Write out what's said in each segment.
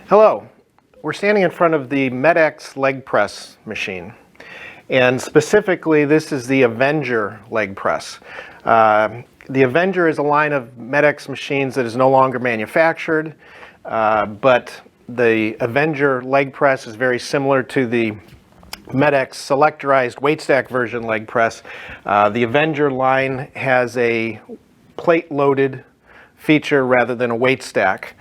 Hello, we're standing in front of the MedX Leg Press machine, and specifically this is the Avenger leg press. The Avenger is a line of MedX machines that is no longer manufactured, but the Avenger leg press is very similar to the MedX selectorized weight stack version leg press. The Avenger line has a plate loaded feature rather than a weight stack.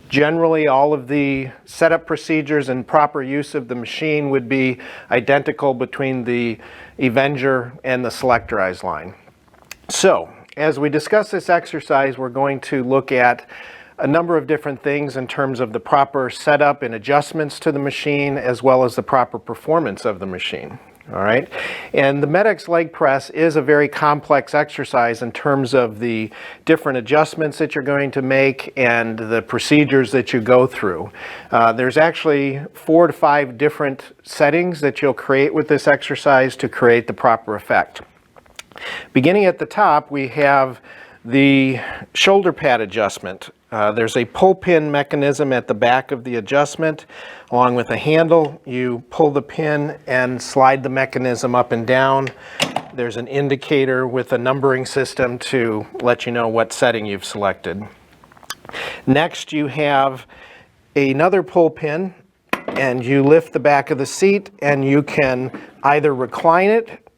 Generally, all of the setup procedures and proper use of the machine would be identical between the Avenger and the selectorized line. So, as we discuss this exercise, we're going to look at a number of different things in terms of the proper setup and adjustments to the machine, as well as the proper performance of the machine. All right, and the MedX leg press is a very complex exercise in terms of the different adjustments that you're going to make and the procedures that you go through. There's actually 4 to 5 different settings that you'll create with this exercise to create the proper effect. Beginning at the top, we have the shoulder pad adjustment. There's a pull pin mechanism at the back of the adjustment. Along with a handle, you pull the pin and slide the mechanism up and down. There's an indicator with a numbering system to let you know what setting you've selected. Next, you have another pull pin, and you lift the back of the seat, and you can either recline it,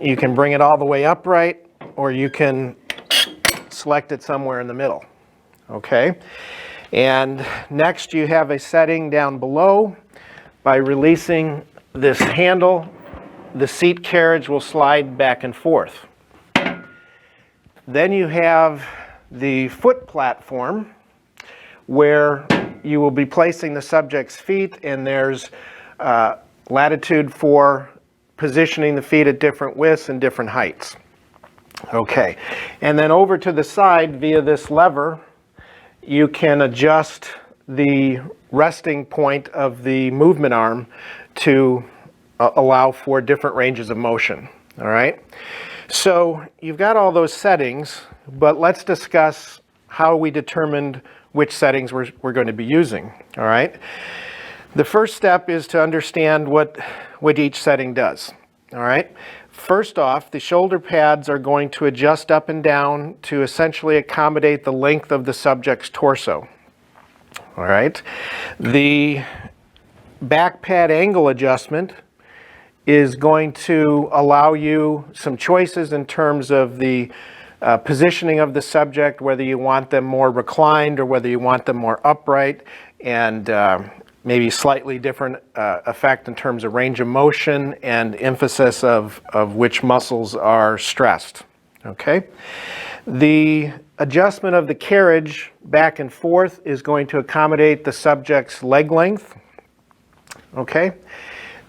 you can bring it all the way upright, or you can select it somewhere in the middle. Okay, and next you have a setting down below. By releasing this handle, the seat carriage will slide back and forth. Then you have the foot platform, where you will be placing the subject's feet, and there's latitude for positioning the feet at different widths and different heights. Okay, and then over to the side via this lever, you can adjust the resting point of the movement arm to allow for different ranges of motion. All right, so you've got all those settings, but let's discuss how we determined which settings we're going to be using. All right, the first step is to understand what each setting does. All right, first off, the shoulder pads are going to adjust up and down to essentially accommodate the length of the subject's torso. All right, the back pad angle adjustment is going to allow you some choices in terms of the positioning of the subject, whether you want them more reclined or whether you want them more upright, and maybe slightly different effect in terms of range of motion and emphasis of which muscles are stressed. Okay, the adjustment of the carriage back and forth is going to accommodate the subject's leg length. Okay,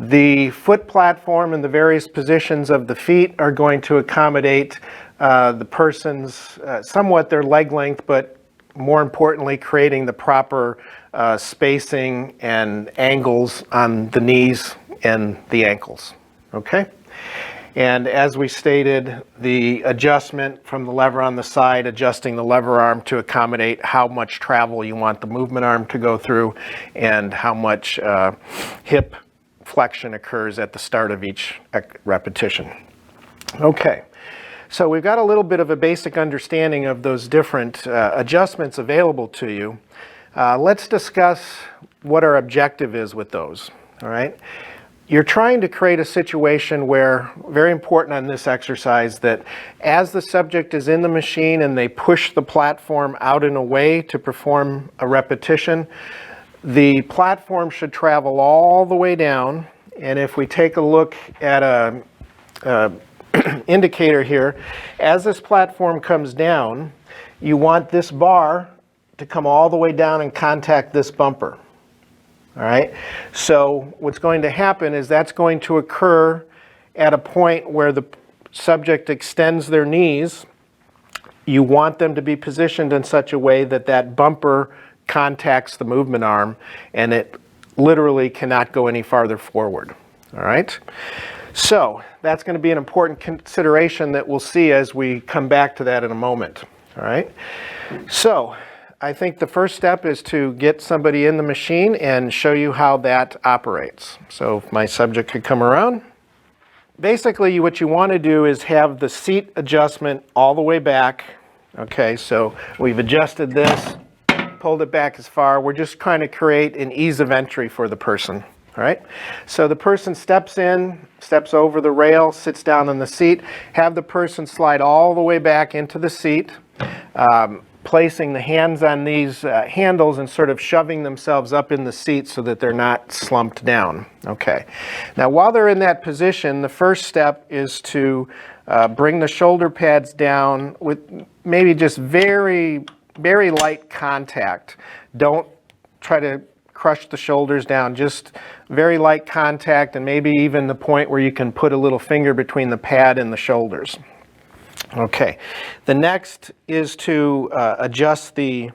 the foot platform and the various positions of the feet are going to accommodate the person's somewhat their leg length, but more importantly, creating the proper spacing and angles on the knees and the ankles. Okay? And as we stated, the adjustment from the lever on the side, adjusting the lever arm to accommodate how much travel you want the movement arm to go through and how much hip flexion occurs at the start of each repetition. Okay. So we've got a little bit of a basic understanding of those different adjustments available to you. Let's discuss what our objective is with those. All right. You're trying to create a situation where, very important on this exercise, that as the subject is in the machine and they push the platform out and away to perform a repetition, the platform should travel all the way down. And if we take a look at a indicator here, as this platform comes down, you want this bar to come all the way down and contact this bumper. All right, so what's going to happen is that's going to occur at a point where the subject extends their knees. You want them to be positioned in such a way that that bumper contacts the movement arm and it literally cannot go any farther forward. All right, so that's going to be an important consideration that we'll see as we come back to that in a moment. All right, so I think the first step is to get somebody in the machine and show you how that operates. So if my subject could come around. Basically, what you want to do is have the seat adjustment all the way back. Okay, so we've adjusted this, pulled it back as far. We're just trying to create an ease of entry for the person. All right, so the person steps in, steps over the rail, sits down in the seat. Have the person slide all the way back into the seat, placing the hands on these handles and sort of shoving themselves up in the seat so that they're not slumped down. Okay, now while they're in that position, the first step is to bring the shoulder pads down with maybe just very, very light contact. Don't try to crush the shoulders down, just very light contact, and maybe even the point where you can put a little finger between the pad and the shoulders. Okay, the next is to adjust the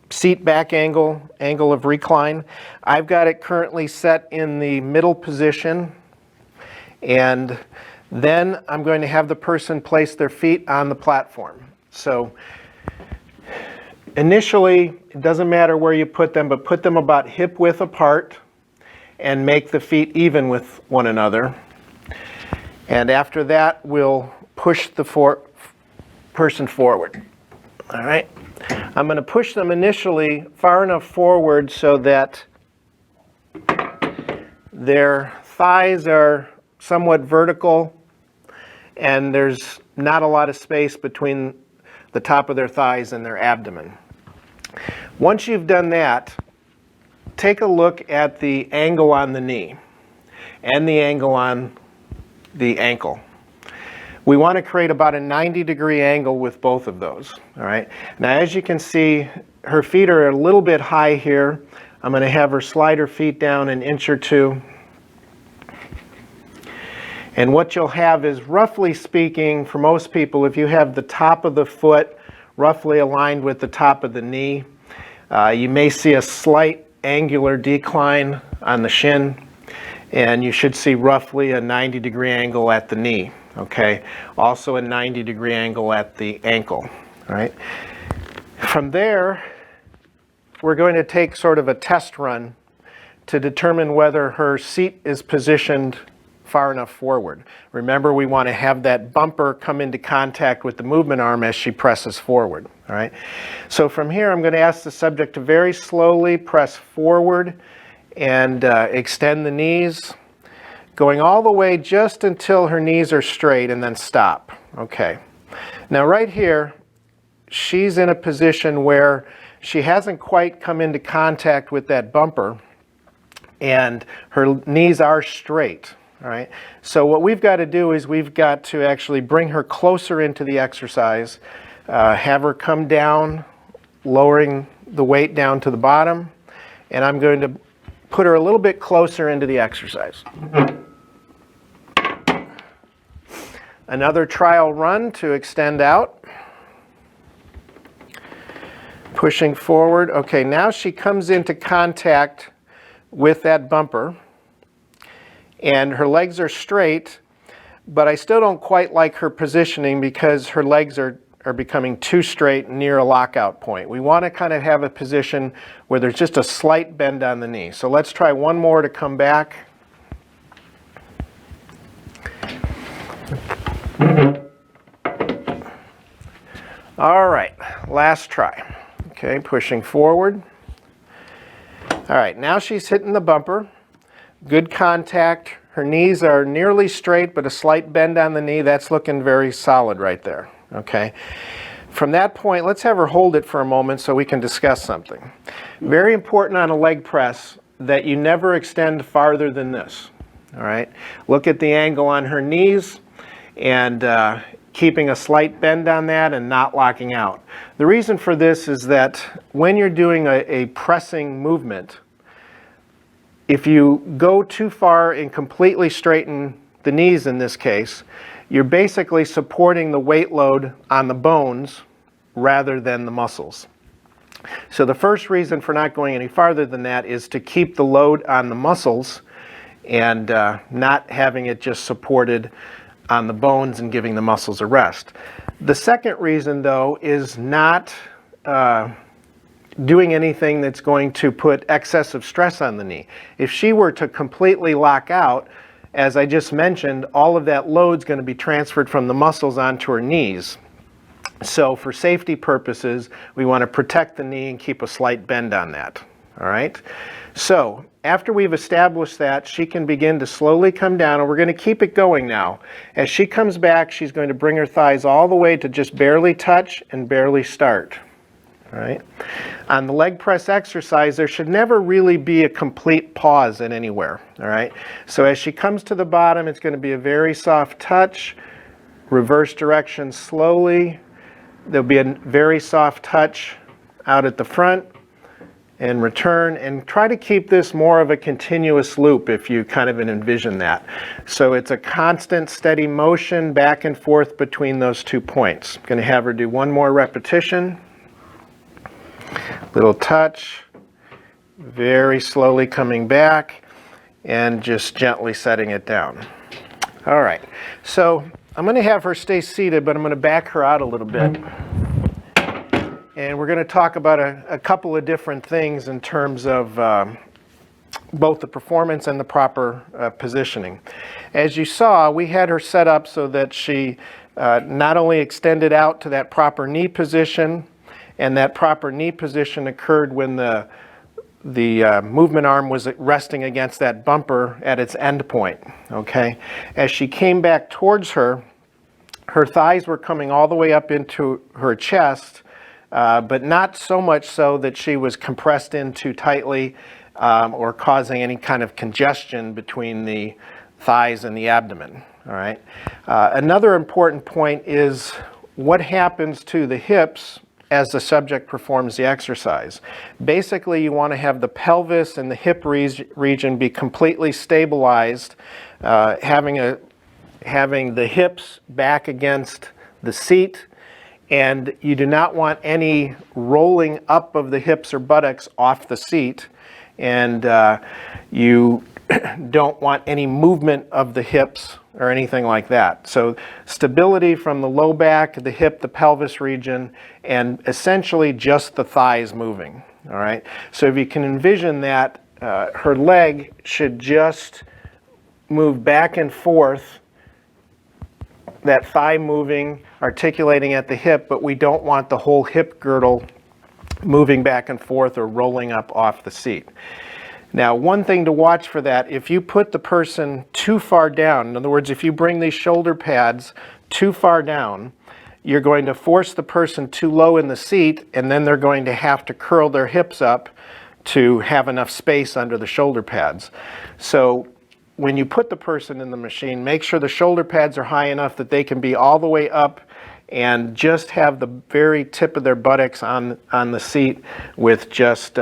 seat back angle of recline. I've got it currently set in the middle position, and then I'm going to have the person place their feet on the platform. So initially, it doesn't matter where you put them, but put them about hip width apart and make the feet even with one another. And after that, we'll push the person forward. All right. I'm going to push them initially far enough forward so that their thighs are somewhat vertical and there's not a lot of space between the top of their thighs and their abdomen. Once you've done that, take a look at the angle on the knee and the angle on the ankle. We want to create about a 90-degree angle with both of those. All right. Now, as you can see, her feet are a little bit high here. I'm going to have her slide her feet down an inch or two. And what you'll have is, roughly speaking, for most people, if you have the top of the foot roughly aligned with the top of the knee, you may see a slight angular decline on the shin, and you should see roughly a 90-degree angle at the knee. Okay, also a 90-degree angle at the ankle. All right. From there, we're going to take sort of a test run to determine whether her seat is positioned far enough forward. Remember, we want to have that bumper come into contact with the movement arm as she presses forward. All right. So from here, I'm going to ask the subject to very slowly press forward and extend the knees, going all the way just until her knees are straight, and then stop. Okay. Now right here, she's in a position where she hasn't quite come into contact with that bumper, and her knees are straight. All right. So what we've got to do is we've got to actually bring her closer into the exercise, have her come down, lowering the weight down to the bottom, and I'm going to put her a little bit closer into the exercise. Another trial run to extend out. Pushing forward. Okay, now she comes into contact with that bumper, and her legs are straight, but I still don't quite like her positioning because her legs are becoming too straight near a lockout point. We want to kind of have a position where there's just a slight bend on the knee. So let's try one more to come back. All right, last try. Okay, pushing forward. All right, now she's hitting the bumper. Good contact. Her knees are nearly straight, but a slight bend on the knee. That's looking very solid right there. Okay. From that point, let's have her hold it for a moment so we can discuss something. Very important on a leg press that you never extend farther than this. All right. Look at the angle on her knees and keeping a slight bend on that and not locking out. The reason for this is that when you're doing a pressing movement, if you go too far and completely straighten the knees in this case, you're basically supporting the weight load on the bones rather than the muscles. So the first reason for not going any farther than that is to keep the load on the muscles and not having it just supported on the bones and giving the muscles a rest. The second reason, though, is not doing anything that's going to put excessive stress on the knee. If she were to completely lock out, as I just mentioned, all of that load's going to be transferred from the muscles onto her knees. So for safety purposes, we want to protect the knee and keep a slight bend on that. All right? So after we've established that, she can begin to slowly come down, and we're going to keep it going now. As she comes back, she's going to bring her thighs all the way to just barely touch and barely start. All right? On the leg press exercise, there should never really be a complete pause in anywhere. All right? So as she comes to the bottom, it's going to be a very soft touch, reverse direction slowly. There'll be a very soft touch out at the front, and return, and try to keep this more of a continuous loop if you kind of envision that. So it's a constant steady motion back and forth between those 2 points. I'm going to have her do one more repetition. Little touch, very slowly coming back, and just gently setting it down. All right, so I'm going to have her stay seated, but I'm going to back her out a little bit. And we're going to talk about a couple of different things in terms of both the performance and the proper positioning. As you saw, we had her set up so that she not only extended out to that proper knee position, and that proper knee position occurred when the movement arm was resting against that bumper at its end point. Okay? As she came back towards her, her thighs were coming all the way up into her chest, but not so much so that she was compressed in too tightly or causing any kind of congestion between the thighs and the abdomen. All right. Another important point is what happens to the hips as the subject performs the exercise. Basically, you want to have the pelvis and the hip region be completely stabilized, having the hips back against the seat, and you do not want any rolling up of the hips or buttocks off the seat, and you don't want any movement of the hips or anything like that. So stability from the low back, the hip, the pelvis region, and essentially just the thighs moving. All right. So if you can envision that, her leg should just move back and forth, that thigh moving, articulating at the hip, but we don't want the whole hip girdle moving back and forth or rolling up off the seat. Now, one thing to watch for that, if you put the person too far down, in other words, if you bring these shoulder pads too far down, you're going to force the person too low in the seat, and then they're going to have to curl their hips up to have enough space under the shoulder pads. So when you put the person in the machine, make sure the shoulder pads are high enough that they can be all the way up and just have the very tip of their buttocks on the seat with just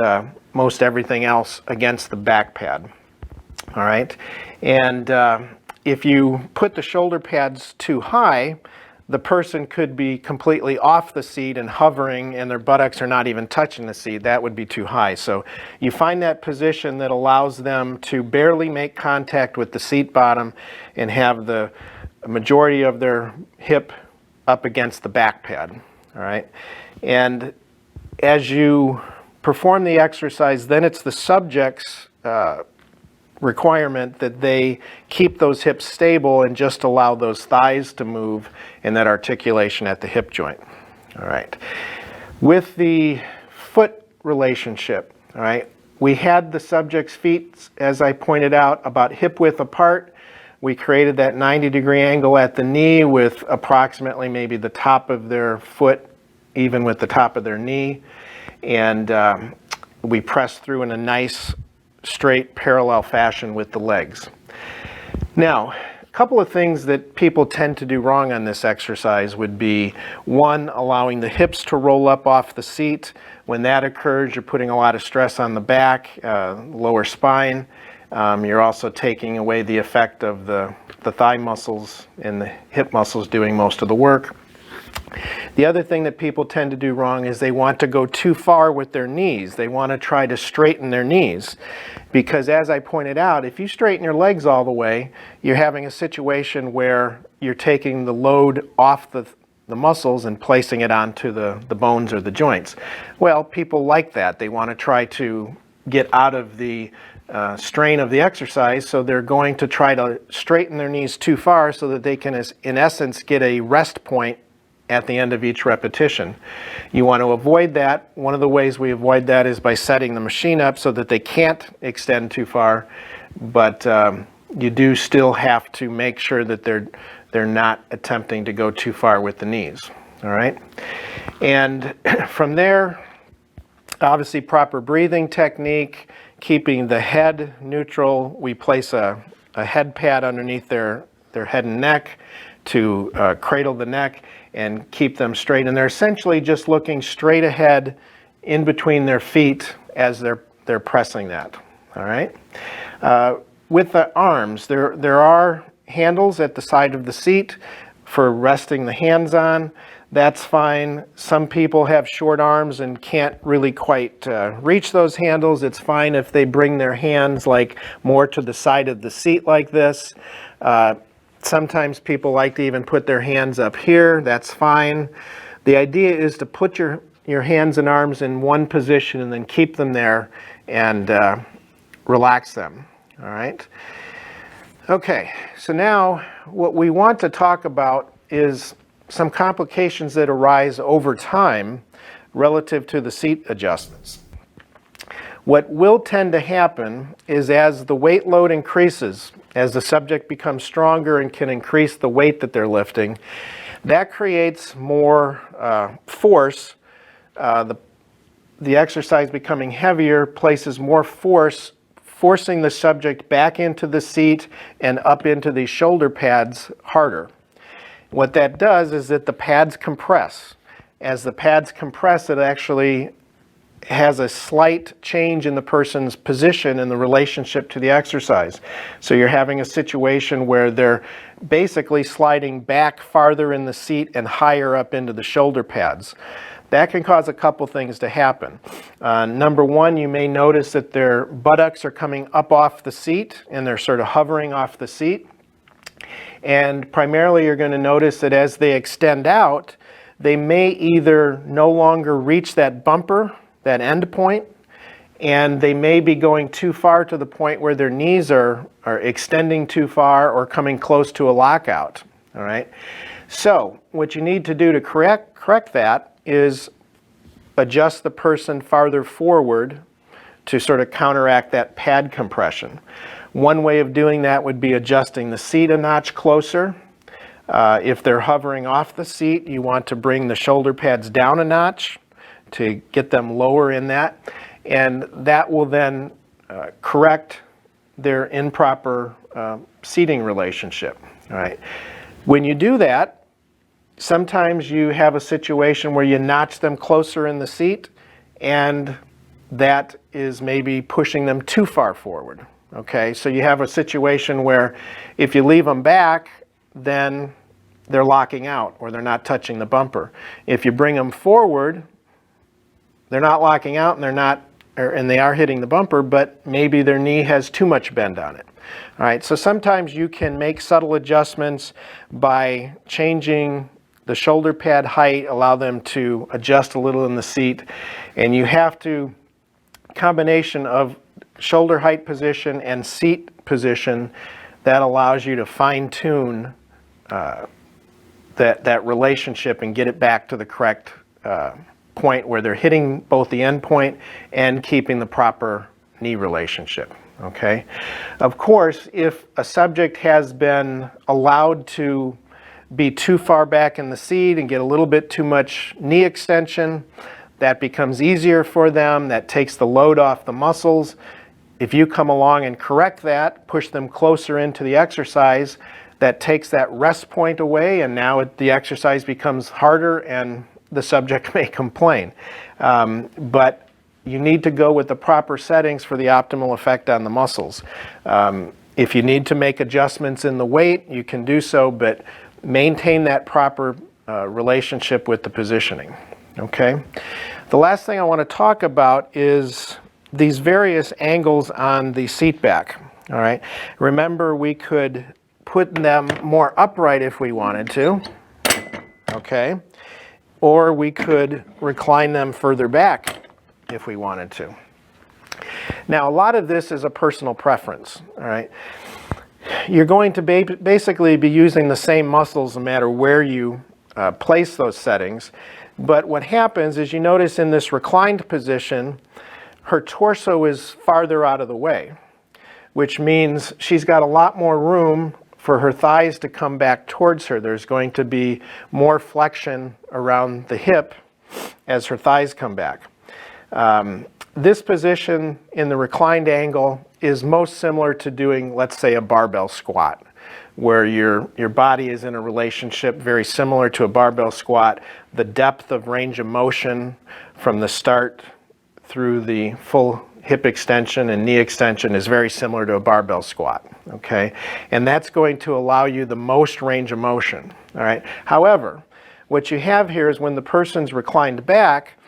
most everything else against the back pad. All right. And if you put the shoulder pads too high, the person could be completely off the seat and hovering, and their buttocks are not even touching the seat. That would be too high. So you find that position that allows them to barely make contact with the seat bottom and have the majority of their hip up against the back pad. All right. And as you perform the exercise, then it's the subject's requirement that they keep those hips stable and just allow those thighs to move and that articulation at the hip joint. All right. With the foot relationship, all right, we had the subject's feet, as I pointed out, about hip width apart. We created that 90-degree angle at the knee with approximately maybe the top of their foot even with the top of their knee. And we press through in a nice straight parallel fashion with the legs. Now, a couple of things that people tend to do wrong on this exercise would be, one, allowing the hips to roll up off the seat. When that occurs, you're putting a lot of stress on the back, lower spine. You're also taking away the effect of the thigh muscles and the hip muscles doing most of the work. The other thing that people tend to do wrong is they want to go too far with their knees. They want to try to straighten their knees. Because as I pointed out, if you straighten your legs all the way, you're having a situation where you're taking the load off the the muscles and placing it onto the bones or the joints. Well, people like that. They want to try to get out of the strain of the exercise, so they're going to try to straighten their knees too far so that they can, in essence, get a rest point at the end of each repetition. You want to avoid that. One of the ways we avoid that is by setting the machine up so that they can't extend too far, but you do still have to make sure that they're not attempting to go too far with the knees. All right? And from there, obviously proper breathing technique, keeping the head neutral. We place a head pad underneath their head and neck to cradle the neck and keep them straight. And they're essentially just looking straight ahead in between their feet as they're pressing that. All right? With the arms, there are handles at the side of the seat for resting the hands on. That's fine. Some people have short arms and can't really quite reach those handles. It's fine if they bring their hands like more to the side of the seat like this. Sometimes people like to even put their hands up here. That's fine. The idea is to put your hands and arms in one position and then keep them there and relax them. All right? Okay, so now what we want to talk about is some complications that arise over time relative to the seat adjustments. What will tend to happen is as the weight load increases, as the subject becomes stronger and can increase the weight that they're lifting, that creates more force. The exercise becoming heavier places more force, forcing the subject back into the seat and up into the shoulder pads harder. What that does is that the pads compress. As the pads compress, it actually has a slight change in the person's position in the relationship to the exercise. So you're having a situation where they're basically sliding back farther in the seat and higher up into the shoulder pads. That can cause a couple things to happen. Number one, you may notice that their buttocks are coming up off the seat and they're sort of hovering off the seat. And primarily you're going to notice that as they extend out, they may either no longer reach that bumper, that end point, and they may be going too far to the point where their knees are extending too far or coming close to a lockout. All right? So what you need to do to correct that is adjust the person farther forward to sort of counteract that pad compression. One way of doing that would be adjusting the seat a notch closer. If they're hovering off the seat, you want to bring the shoulder pads down a notch to get them lower in that, and that will then correct their improper seating relationship. All right. When you do that, sometimes you have a situation where you notch them closer in the seat, and that is maybe pushing them too far forward. Okay, so you have a situation where if you leave them back, then they're locking out or they're not touching the bumper. If you bring them forward, they're not locking out and they are hitting the bumper, but maybe their knee has too much bend on it. All right, so sometimes you can make subtle adjustments by changing the shoulder pad height, allow them to adjust a little in the seat, and you have to, combination of shoulder height position and seat position, that allows you to fine-tune that relationship and get it back to the correct point where they're hitting both the end point and keeping the proper knee relationship. Okay? Of course, if a subject has been allowed to be too far back in the seat and get a little bit too much knee extension, that becomes easier for them. That takes the load off the muscles. If you come along and correct that, push them closer into the exercise, that takes that rest point away, and now the exercise becomes harder and the subject may complain. But you need to go with the proper settings for the optimal effect on the muscles. If you need to make adjustments in the weight, you can do so, but maintain that proper relationship with the positioning. Okay? The last thing I want to talk about is these various angles on the seat back. All right? Remember, we could put them more upright if we wanted to. okay? Or we could recline them further back if we wanted to. Now, a lot of this is a personal preference, all right? You're going to basically be using the same muscles no matter where you place those settings. But what happens is, you notice in this reclined position, her torso is farther out of the way, which means she's got a lot more room for her thighs to come back towards her. There's going to be more flexion around the hip as her thighs come back. This position in the reclined angle is most similar to doing, let's say, a barbell squat, where your body is in a relationship very similar to a barbell squat. The depth of range of motion from the start through the full hip extension and knee extension is very similar to a barbell squat, okay? And that's going to allow you the most range of motion, all right? However, what you have here is when the person's reclined back,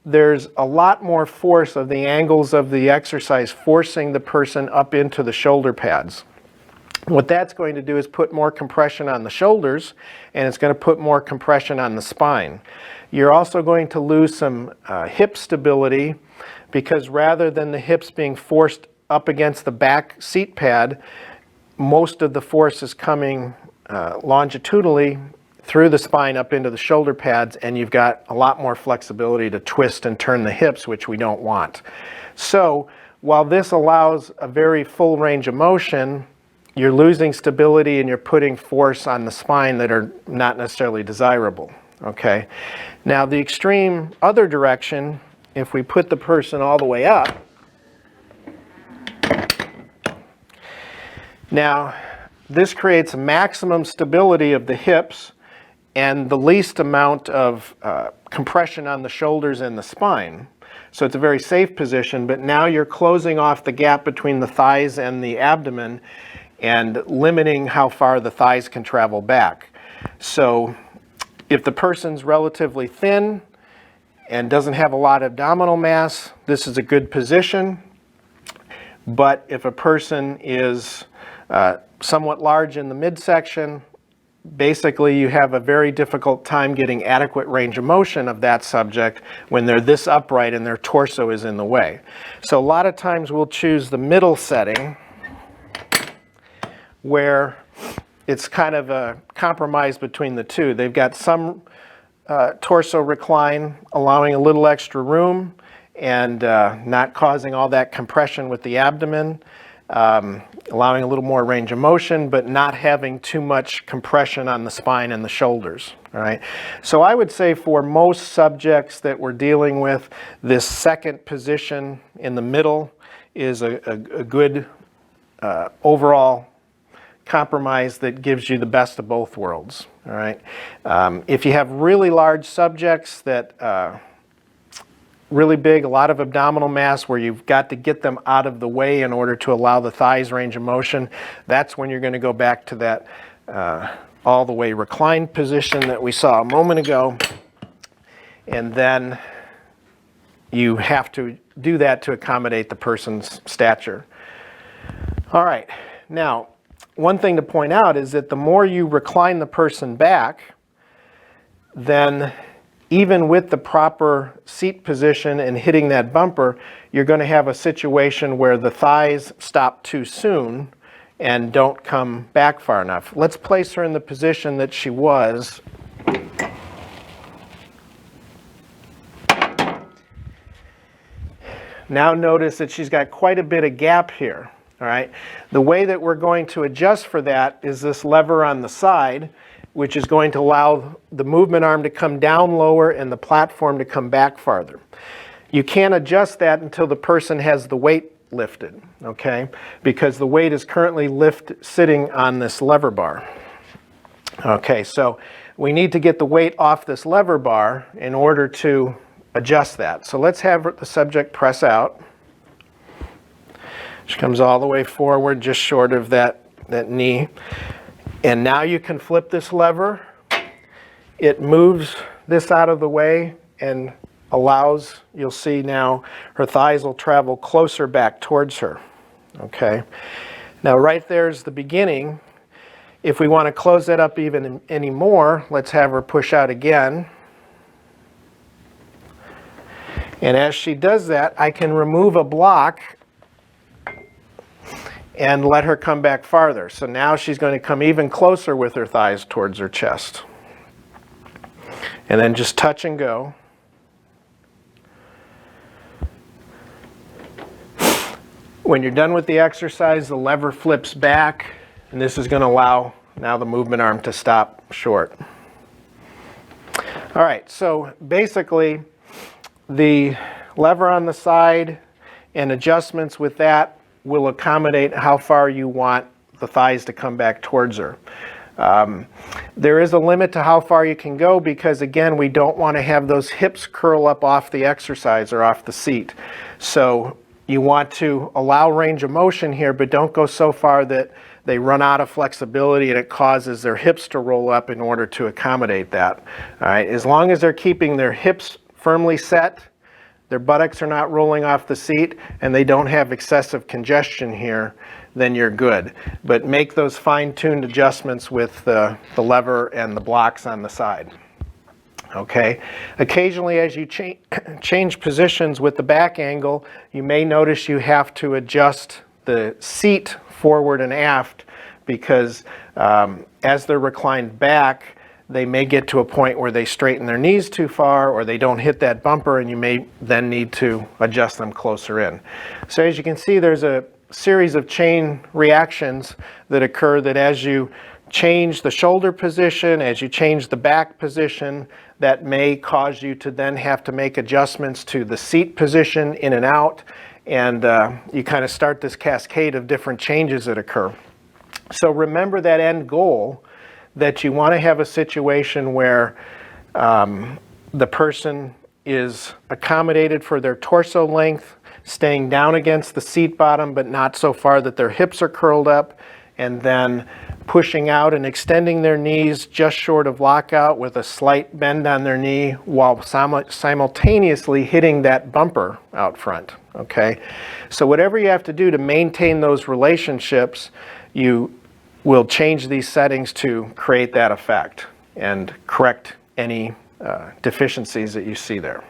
there's a lot more force of the angles of the exercise forcing the person up into the shoulder pads. What that's going to do is put more compression on the shoulders, and it's going to put more compression on the spine. You're also going to lose some hip stability, because rather than the hips being forced up against the back seat pad, most of the force is coming longitudinally through the spine up into the shoulder pads, and you've got a lot more flexibility to twist and turn the hips, which we don't want. So while this allows a very full range of motion, you're losing stability and you're putting force on the spine that are not necessarily desirable, okay? Now the extreme other direction, if we put the person all the way up, now this creates maximum stability of the hips and the least amount of compression on the shoulders and the spine. So it's a very safe position, but now you're closing off the gap between the thighs and the abdomen and limiting how far the thighs can travel back. So if the person's relatively thin and doesn't have a lot of abdominal mass, this is a good position. But if a person is somewhat large in the midsection, basically you have a very difficult time getting adequate range of motion of that subject when they're this upright and their torso is in the way. So a lot of times we'll choose the middle setting, where it's kind of a compromise between the two. They've got some torso recline, allowing a little extra room and not causing all that compression with the abdomen, allowing a little more range of motion, but not having too much compression on the spine and the shoulders, all right? So I would say for most subjects that we're dealing with, this second position in the middle is a good overall compromise that gives you the best of both worlds, all right? If you have really large subjects that really big, a lot of abdominal mass where you've got to get them out of the way in order to allow the thighs range of motion, that's when you're going to go back to that all the way reclined position that we saw a moment ago. And then you have to do that to accommodate the person's stature. All right, now one thing to point out is that the more you recline the person back, then even with the proper seat position and hitting that bumper, you're going to have a situation where the thighs stop too soon and don't come back far enough. Let's place her in the position that she was. Now notice that she's got quite a bit of gap here, all right? The way that we're going to adjust for that is this lever on the side, which is going to allow the movement arm to come down lower and the platform to come back farther. You can't adjust that until the person has the weight lifted, okay? Because the weight is currently sitting on this lever bar. Okay, so we need to get the weight off this lever bar in order to adjust that. So let's have the subject press out. She comes all the way forward, just short of that knee. And now you can flip this lever. It moves this out of the way and allows, you'll see now, her thighs will travel closer back towards her. Okay. Now right there's the beginning. If we want to close that up even any more, let's have her push out again. And as she does that, I can remove a block and let her come back farther. So now she's going to come even closer with her thighs towards her chest. And then just touch and go. When you're done with the exercise, the lever flips back, and this is going to allow now the movement arm to stop short. All right, so basically the lever on the side and adjustments with that will accommodate how far you want the thighs to come back towards her. There is a limit to how far you can go because, again, we don't want to have those hips curl up off the exercise or off the seat. So you want to allow range of motion here, but don't go so far that they run out of flexibility and it causes their hips to roll up in order to accommodate that. All right, as long as they're keeping their hips firmly set, their buttocks are not rolling off the seat, and they don't have excessive congestion here, then you're good. But make those fine-tuned adjustments with the lever and the blocks on the side. Okay. Occasionally, as you change positions with the back angle, you may notice you have to adjust the seat forward and aft because as they're reclined back, they may get to a point where they straighten their knees too far or they don't hit that bumper, and you may then need to adjust them closer in. So as you can see, there's a series of chain reactions that occur that as you change the shoulder position, as you change the back position, that may cause you to then have to make adjustments to the seat position in and out, and you kind of start this cascade of different changes that occur. So remember that end goal, that you want to have a situation where the person is accommodated for their torso length, staying down against the seat bottom but not so far that their hips are curled up, and then pushing out and extending their knees just short of lockout with a slight bend on their knee while simultaneously hitting that bumper out front. Okay, so whatever you have to do to maintain those relationships, you will change these settings to create that effect and correct any deficiencies that you see there.